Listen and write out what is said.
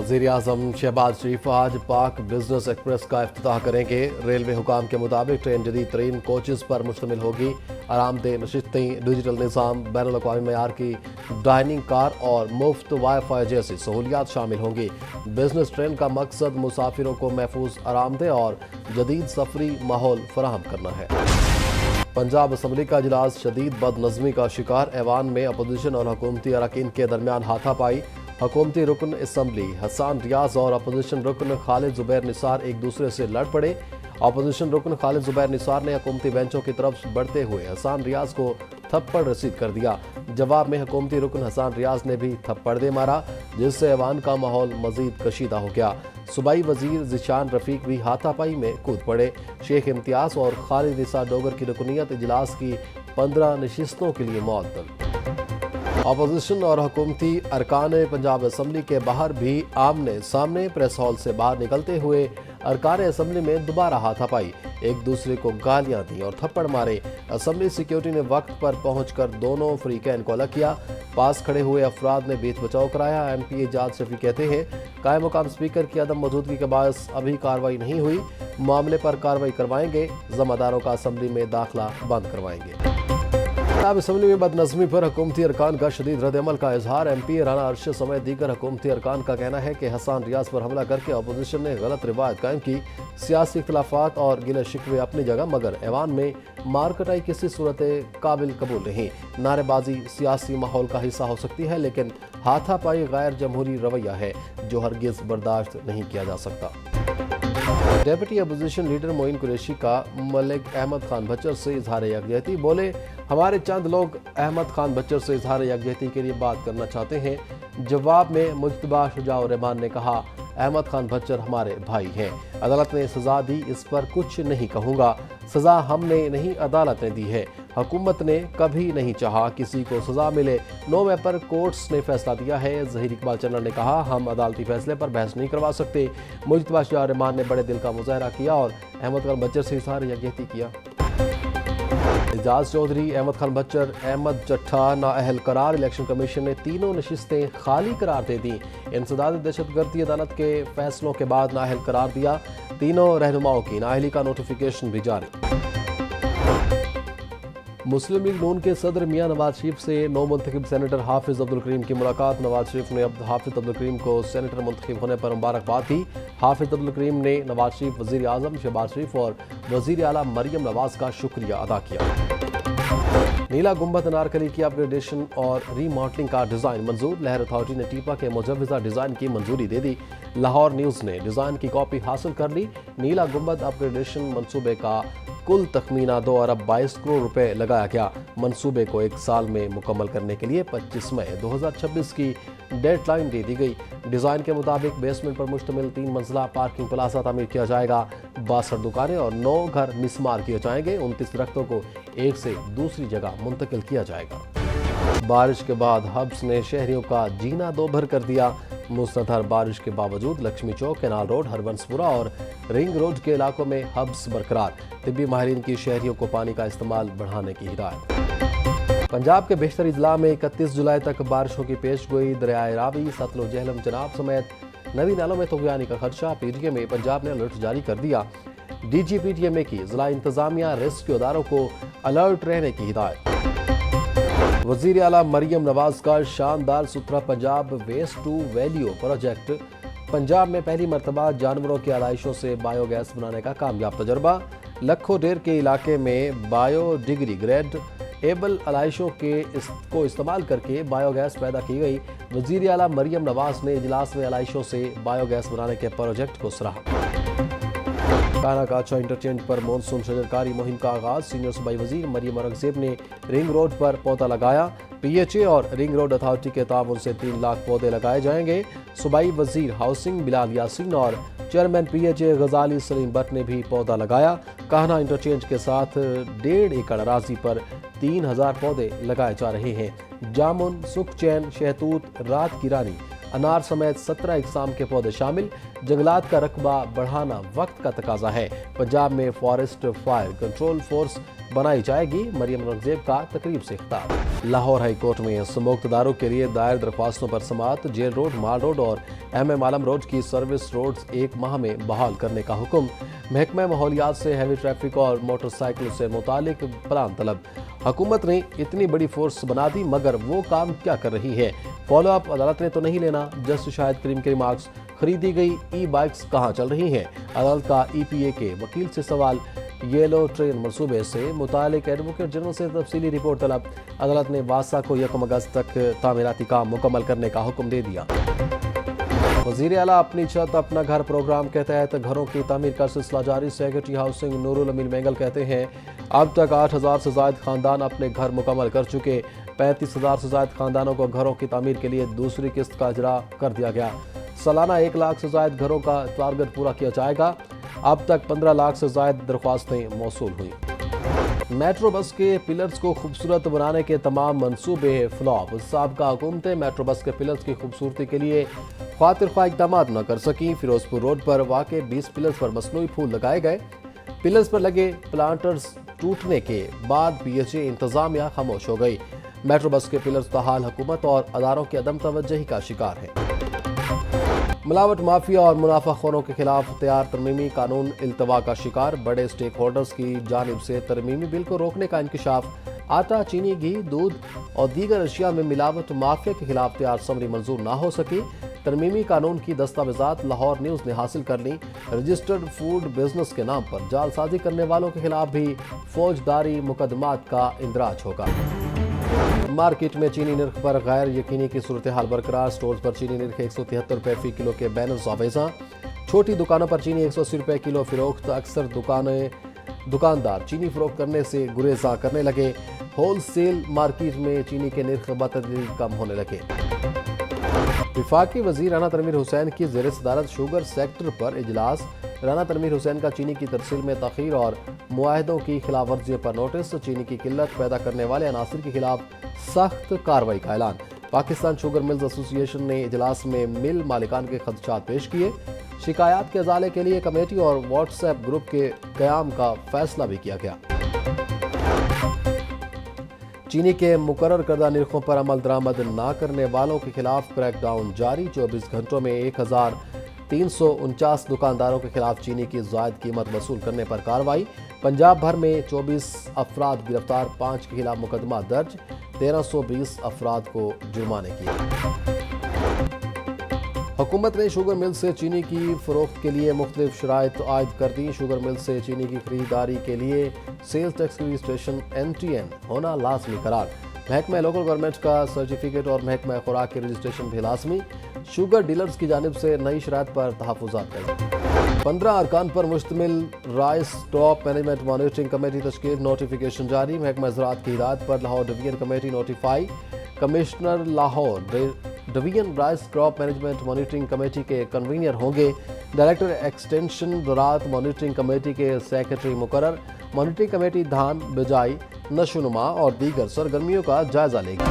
वज़ीर आज़म शहबाज शरीफ आज पाक बिजनेस एक्सप्रेस का इफ्तिताह करेंगे। रेलवे हुकाम के मुताबिक ट्रेन जदीद तरीन कोचेस पर मुश्तमिल होगी। आरामदेह नशिस्तें, डिजिटल निज़ाम, बैनुल-अक़वामी मयार की डाइनिंग कार और मुफ्त वाईफाई जैसी सहूलियात शामिल होंगी। बिजनेस ट्रेन का मकसद मुसाफिरों को महफूज, आरामदेह और जदीद सफरी माहौल फराहम करना है। पंजाब असम्बली का इजलास शदीद बदनज़मी का शिकार। ऐवान में अपोजिशन और हुकूमती अरकान के दरमियान हाथापाई। हुकूमती रुकन असम्बली हसन रियाज और अपोजिशन रुकन खालिद ज़ुबैर निसार एक दूसरे से लड़ पड़े। अपोजिशन रुकन खालिद ज़ुबैर निसार ने हुकूमती बेंचों की तरफ बढ़ते हुए हसन रियाज को थप्पड़ रसीद कर दिया। जवाब में हुकूमती रुकन हसन रियाज ने भी थप्पड़ दे मारा, जिससे ऐवान का माहौल मजीद कशीदा हो गया। सूबाई वजीर ज़िशान रफ़ीक भी हाथापाई में कूद पड़े। शेख इम्तियाज़ और खालिद निसार डोगर की रुकनीत इजलास की 15 नशिस्तों के लिए मुअत्तल। अपोजिशन और हुकूमती अरकान पंजाब असम्बली के बाहर भी आमने सामने प्रेस हॉल से बाहर निकलते हुए अरकान असम्बली में दोबारा हाथापाई, एक दूसरे को गालियां दी और थप्पड़ मारे। असम्बली सिक्योरिटी ने वक्त पर पहुंचकर दोनों फरीकैन को अलग किया। पास खड़े हुए अफराद ने बीच बचाव कराया। MP एजाज शफी कहते हैं, कायम मुकाम स्पीकर की अदम मौजूदगी के बायस अभी कार्रवाई नहीं हुई। मामले पर कार्रवाई करवाएंगे। ज़मादारों का असम्बली में दाखिला बंद करवाएंगे। पंजाब असम्बली में बदनज़मी पर हुकूमती अरकान का शदीद रद्द-ए-अमल का इजहार। MP राना अरशद समेत दीगर हुकूमती अरकान का कहना है कि हसन रियाज पर हमला करके अपोजिशन ने गलत रिवायत कायम की। सियासी इख्तलाफात और गिले शिकवे अपनी जगह, मगर ऐवान में मारकटाई किसी सूरत काबिल कबूल नहीं। नारेबाजी सियासी माहौल का हिस्सा हो सकती है, लेकिन हाथापाई गैर जमहूरी रवैया है जो हरगिज बर्दाश्त नहीं किया जा सकता। Deputy opposition leader Moin Qureshi का मलिक अहमद खान बच्चर से इजहार यकजहती। बोले, हमारे चंद लोग अहमद खान बच्चर से इजहार यकजहती के लिए बात करना चाहते हैं। जवाब में मुज्तबा शुजाउर रहमान ने कहा, अहमद खान बच्चर हमारे भाई हैं। अदालत ने सजा दी, इस पर कुछ नहीं कहूँगा। सजा हमने नहीं, अदालत ने दी है। हुकूमत ने कभी नहीं चाहा किसी को सजा मिले। 9 मई पर कोर्ट्स ने फैसला दिया है। ज़हीर इकबाल चन्ना ने कहा, हम अदालती फैसले पर बहस नहीं करवा सकते। मुज्तबा शुजाउर रहमान ने बड़े दिल का मुजाहरा किया और अहमद खान बच्चर से इजहार यकजहती किया। एजाज चौधरी, अहमद खान बच्चर, अहमद चट्ठा नाअहल करार। इलेक्शन कमीशन ने तीनों नशिस्तें खाली करार दे दी। इंसदाद दहशतगर्दी अदालत के फैसलों के बाद नाअहल करार दिया। तीनों रहनुमाओं की नाअहली का नोटिफिकेशन भी जारी। मुस्लिम लीग नून के सदर मियां नवाज शरीफ से नौ मुंतखब सेनेटर हाफिज अब्दुल करीम की मुलाकात। नवाज शरीफ ने हाफिज अब्दुल करीम को सेनेटर मुंतखब होने पर मुबारकबाद दी। हाफिज अब्दुल करीम ने नवाज शरीफ, वज़ीर आज़म शहबाज शरीफ और वज़ीर आला मरियम नवाज का शुक्रिया अदा किया। नीला गुंबद अनारकली की अपग्रेडेशन और रीमॉडलिंग का डिज़ाइन मंजूर। लहर अथॉरिटी ने टीपा के मुजव्वज़ा डिज़ाइन की मंजूरी दे दी। लाहौर न्यूज़ ने डिज़ाइन की कॉपी हासिल कर ली। नीला गुंबद अपग्रेडेशन मंसूबे का कुल तखमीना 2 अरब 22 करोड़ रुपए लगाया गया। मंसूबे को 1 साल में मुकम्मल करने के लिए 25 मई 2026 की डेडलाइन दे दी गई। डिज़ाइन के मुताबिक बेसमेंट पर मुश्तमिल 3 मंजिला पार्किंग प्लाजा तामीर किया जाएगा। 62 दुकानें और 9 घर मिसमार किए जाएंगे। 29 दरख्तों को एक से दूसरी जगह मुंतकिल किया जाएगा। बारिश के बाद हब्स ने शहरियों का जीना दोभर कर दिया। मुसलधार बारिश के बावजूद लक्ष्मी चौक, कैनाल रोड, हरबंसपुरा और रिंग रोड के इलाकों में हब्स बरकरार। तिब्बी माहिरीन की शहरियों को पानी का इस्तेमाल बढ़ाने की हिदायत। पंजाब के बेशतर इजला में 31 जुलाई तक बारिशों की पेशगोई। दरियाए रावी, सतलुज, झेलम, चनाब समेत नवी नालों में तुगयानी का खदशा। PTM पंजाब ने अलर्ट जारी कर दिया। DG PTM की जिला इंतजामिया रेस्क्यू अदारों को अलर्ट रहने की हिदायत। वज़ीर आला मरियम नवाज का शानदार सुथरा Punjab waste to value project. Punjab में पहली मरतबा जानवरों की आलाइशों से बायोगैस बनाने का कामयाब तजर्बा। लखो डेर के इलाके में बायोडिग्रेड एबल आलाइशों को इस्तेमाल करके बायोगैस पैदा की गई। वज़ीर आला मरियम नवाज ने इजलास में आलाइशों से बायोगैस बनाने के प्रोजेक्ट को सराहा। काना काचा इंटरचेंज पर मॉनसून शजरकारी मुहिम का आगाज। सीनियर सूबाई वजीर मरियम औरंगजेब ने रिंग रोड पर पौधा लगाया। PHA और रिंग रोड अथॉरिटी के ताउन से 3 लाख पौधे लगाए जाएंगे। सूबाई वजीर हाउसिंग बिलाल यासीन और चेयरमैन PHA गजाली सलीम भट्ट ने भी पौधा लगाया। कान्हा इंटरचेंज के साथ 1.5 एकड़ अराजी पर 3000 पौधे लगाए जा रहे हैं। जामुन, सुखचैन, शहतूत, रात की रानी, अनार समेत 17 इकसाम के पौधे शामिल। जंगलात का रकबा बढ़ाना वक्त का तकाजा है। पंजाब में फॉरेस्ट फायर कंट्रोल फोर्स बनाई जाएगी। मरियम औरंगजेब का तकरीब से खिताब। लाहौर हाई कोर्ट में स्मोक्तदारों के लिए दायर दरख्वास्तों पर समाअत। जेल रोड, माल रोड और MM आलम रोड की सर्विस रोड्स 1 माह में बहाल करने का हुक्म। महकमा माहौलियात से हैवी ट्रैफिक और मोटरसाइकिल से मुतालिक प्लान तलब। हुकूमत ने इतनी बड़ी फोर्स बना दी मगर वो काम क्या कर रही है? फॉलो अप अदालत ने तो नहीं लेना। जस्टिस शाहिद करीम के रिमार्क्स। खरीदी गई ई-बाइक्स कहाँ चल रही हैं? अदालत का EPA के वकील से सवाल। येलो ट्रेन मंसूबे से मुतालिक एडवोकेट जनरल से तफसीली रिपोर्ट तलब। अदालत ने वासा को 1 अगस्त तक तामीराती काम मुकम्मल करने का हुक्म दे दिया। वज़ीर आला अपनी छत अपना घर प्रोग्राम के तहत घरों की तामीर का सिलसिला जारी। सेक्रेटरी हाउसिंग नूरुल अमीन मेंगल कहते हैं अब तक 8,000 से ज़ायद खानदान अपने घर मुकम्मल कर चुके। 35,000 से ज़ायद खानदानों को घरों की तामीर के लिए दूसरी किस्त का इजरा कर दिया गया। सालाना 1 लाख से ज़ायद घरों का टारगेट पूरा किया जाएगा। अब तक 15 लाख से ज़ायद दरख्वास्तें मौसूल हुई। मेट्रो बस के पिलर्स को खूबसूरत बनाने के तमाम मंसूबे फ्लॉप। साबका हुकूमतें मेट्रो बस के पिलर्स की खूबसूरती के लिए खातिर ख्वाह इक़दाम न कर सकी। फिरोजपुर रोड पर वाक़े 20 पिलर्स पर मसनूई फूल लगाए गए। पिलर्स पर लगे प्लांटर्स टूटने के बाद PHA इंतजामिया खामोश हो गई। मेट्रो बस के पिलर्स बहाल हुकूमत और अदारों की अदम तवज्जुही का शिकार है। मिलावट माफिया और मुनाफाखोरों के खिलाफ तैयार तरमीमी कानून इल्तवा का शिकार। बड़े स्टेक होल्डर्स की जानिब से तरमीमी बिल को रोकने का इंकशाफ। आटा, चीनी, घी, दूध और दीगर अशिया में मिलावट माफिया के खिलाफ तैयार समरी मंजूर ना हो सकी। तरमीमी कानून की दस्तावेजात लाहौर न्यूज़ ने हासिल कर ली। रजिस्टर्ड फूड बिजनेस के नाम पर जालसाजी करने वालों के खिलाफ भी फौजदारी मुकदमात का इंदराज होगा। मार्केट में चीनी निर्ख पर गैर यकीनी की सूरत हाल बरकरार। स्टोर्स पर चीनी निर्ख 173 रुपये फी किलो के बैनर्स आवेजा। छोटी दुकानों पर चीनी 180 रुपये किलो फिरोख्त। अक्सर दुकानदार चीनी फरोख्त करने से गुरेजा करने लगे। होल सेल मार्केट में चीनी के निर्ख बतदरीज कम होने लगे। वफाकी वजीर राना तनवीर हुसैन की ज़ेर सदारत शुगर सेक्टर पर इजलास। राना तनवीर हुसैन का चीनी की तरसील में तखीर और मुआहदों की खिलाफ वर्जी पर नोटिस। चीनी की किल्लत पैदा करने वाले अनासर के खिलाफ सख्त कार्रवाई का ऐलान। पाकिस्तान शुगर मिल्स एसोसिएशन ने इजलास में मिल मालिकान के खदशात पेश किए। शिकायत के अजाले के लिए कमेटी और व्हाट्सएप ग्रुप के क़याम का फैसला भी किया गया। चीनी के मुकर्रर करदा निर्खों पर अमल दरामद ना करने वालों के खिलाफ क्रैकडाउन जारी। 24 घंटों में 1,349 दुकानदारों के खिलाफ चीनी की ज़ायद कीमत वसूल करने पर कार्रवाई। पंजाब भर में 24 अफराद गिरफ्तार, 5 के खिलाफ मुकदमा दर्ज, 1320 अफराद को जुर्माने किए। हुकूमत ने शुगर मिल से चीनी की फरोख्त के लिए मुख्तलिफ शराइत आयद कर दी। शुगर मिल से चीनी की खरीदारी के लिए सेल्स टैक्स रजिस्ट्रेशन NTN होना लाजमी करार। महकमा लोकल गवर्नमेंट का सर्टिफिकेट और महकमा खुराक के रजिस्ट्रेशन भी लाजमी। शुगर डीलर्स की जानिब से नई शराइत पर तहफ़्फ़ुज़ात करें। 15 अरकान पर मुश्तमिल rice crop management monitoring committee तश्कील। नोटिफिकेशन जारी। महकमा ज़राअत की हिदायत पर Lahore division committee notify. Commissioner Lahore division rice crop management monitoring committee के कन्वीनर होंगे। डायरेक्टर एक्सटेंशन ज़राअत मॉनिटरिंग कमेटी के सेक्रेटरी मुकर्रर। मॉनिटरिंग कमेटी धान, बिजाई, नशोनुमा और दीगर सरगर्मियों का जायजा लेगी।